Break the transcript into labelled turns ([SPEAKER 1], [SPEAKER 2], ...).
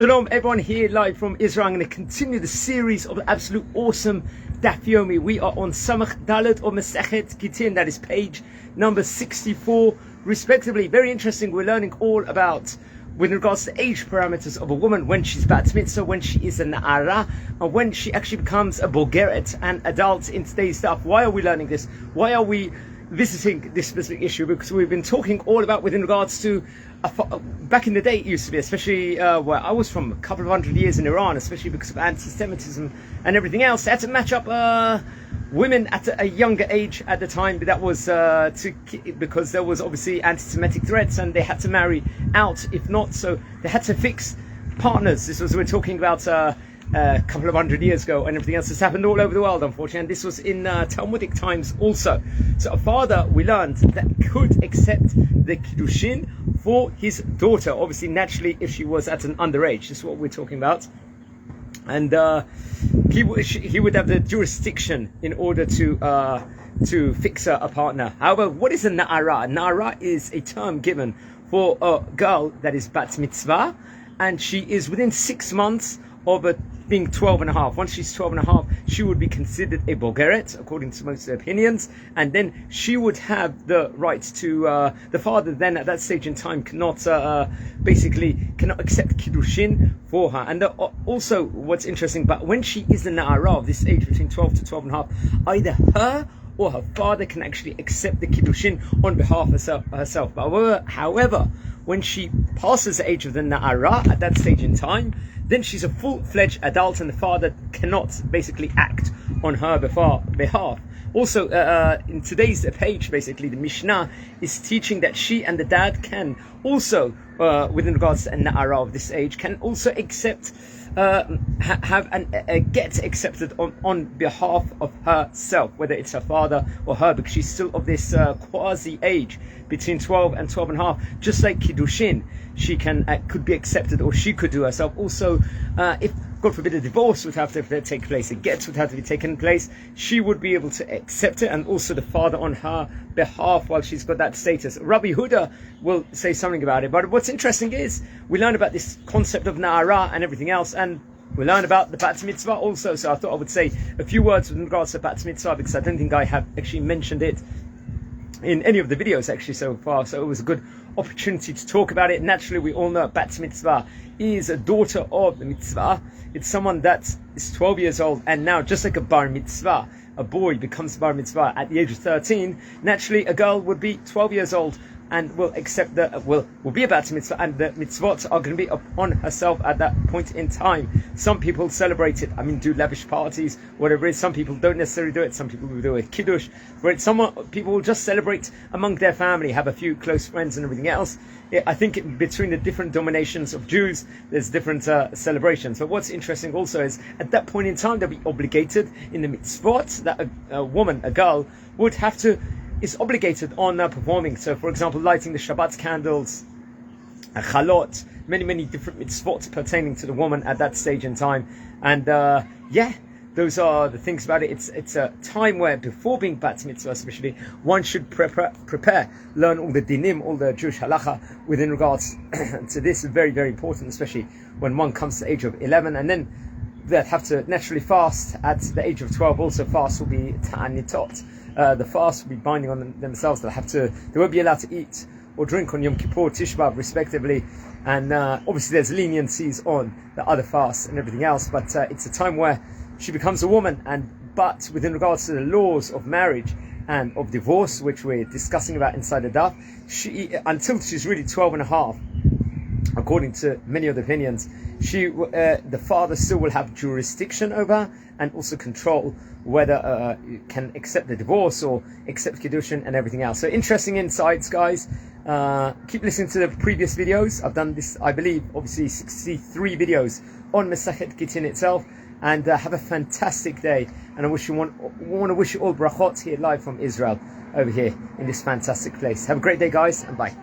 [SPEAKER 1] Shalom, everyone, here live from Israel. I'm going to continue the series of absolute awesome Daf Yomi. We are on Samach Dalet or Masechet Gittin, that is page number 64, respectively. Very interesting. We're learning all about, with regards to age parameters of a woman, when she's Bat Mitzvah, when she is a Na'ara, and when she actually becomes a Bogeret, an adult in today's stuff. Why are we learning this? Why are we visiting this specific issue? Because we've been talking all about within regards to back in the day, it used to be, especially where I was from, a couple of hundred years in Iran, especially because of anti-Semitism and everything else. They had to match up women at a younger age at the time. But that was because there was obviously anti-Semitic threats, and they had to marry out. If not, so they had to fix partners. This was, we're talking about a couple of hundred years ago, and everything else has happened all over the world, unfortunately. And this was in Talmudic times also. So a father, we learned, that could accept the Kiddushin for his daughter, obviously naturally if she was at an underage. This is what we're talking about. And he would have the jurisdiction in order to fix a partner. However, what is a Na'ara? Na'ara is a term given for a girl that is Bat Mitzvah, and she is within 6 months of being 12 and a half. Once she's 12 and a half, she would be considered a Bogeret, according to most opinions, and then she would have the right to, the father then at that stage in time cannot accept Kiddushin for her. And also what's interesting, but when she is a Na'ara of this age between 12 to 12 and a half, either her or her father can actually accept the Kiddushin on behalf of herself. However, when she passes the age of the Na'ara at that stage in time, then she's a full-fledged adult, and the father cannot basically act on her behalf. Also, in today's page, basically, the Mishnah is teaching that she and the dad can also, within regards to a Na'ara of this age, can also accept, have a get accepted on behalf of herself, whether it's her father or her, because she's still of this quasi age between 12 and 12 and a half. Just like Kiddushin, she could be accepted, or she could do herself. Also, if God forbid a divorce would have to take place, a get would have to be taken place, she would be able to accept it, and also the father on her behalf while she's got that status. Rabbi Huda will say something about it. But what's interesting is we learn about this concept of Na'ara and everything else, and we learn about the Bat Mitzvah also. So I thought I would say a few words with regards to Bat Mitzvah, because I don't think I have actually mentioned it in any of the videos actually so far. So it was a good opportunity to talk about it. Naturally, we all know Bat Mitzvah is a daughter of the Mitzvah. It's someone that is 12 years old, and now, just like a Bar Mitzvah, a boy becomes Bar Mitzvah at the age of 13. Naturally, a girl would be 12 years old and will accept will be about to mitzvah, and the mitzvot are going to be upon herself at that point in time. Some people celebrate it, do lavish parties, whatever it is. Some people don't necessarily do it. Some people will do a kiddush, where people will just celebrate among their family, have a few close friends and everything else. I think between the different dominations of Jews, there's different celebrations. But what's interesting also is, at that point in time, they'll be obligated in the mitzvot that a woman, a girl, is obligated on performing. So, for example, lighting the Shabbat candles, chalot, many different mitzvot pertaining to the woman at that stage in time. And those are the things about it. It's a time where, before being Bat Mitzvah especially, one should prepare, learn all the dinim, all the Jewish halacha within regards to this. Very, very important, especially when one comes to the age of 11, and then they'll have to naturally fast at the age of 12. Also, fast will be ta'anitot. The fast will be binding on themselves. They won't be allowed to eat or drink on Yom Kippur, Tisha B'Av, respectively. And obviously there's leniencies on the other fasts and everything else. But it's a time where she becomes a woman. But within regards to the laws of marriage and of divorce, which we're discussing about inside the daf, until she's really 12 and a half, according to many of the opinions, the father still will have jurisdiction over her, and also control whether can accept the divorce or accept Kiddushin and everything else. So interesting insights, guys. Keep listening to the previous videos. I've done this, I believe, obviously 63 videos on Masechet Gittin itself. And have a fantastic day. And I want to wish you all brachot here live from Israel, over here in this fantastic place. Have a great day, guys, and bye.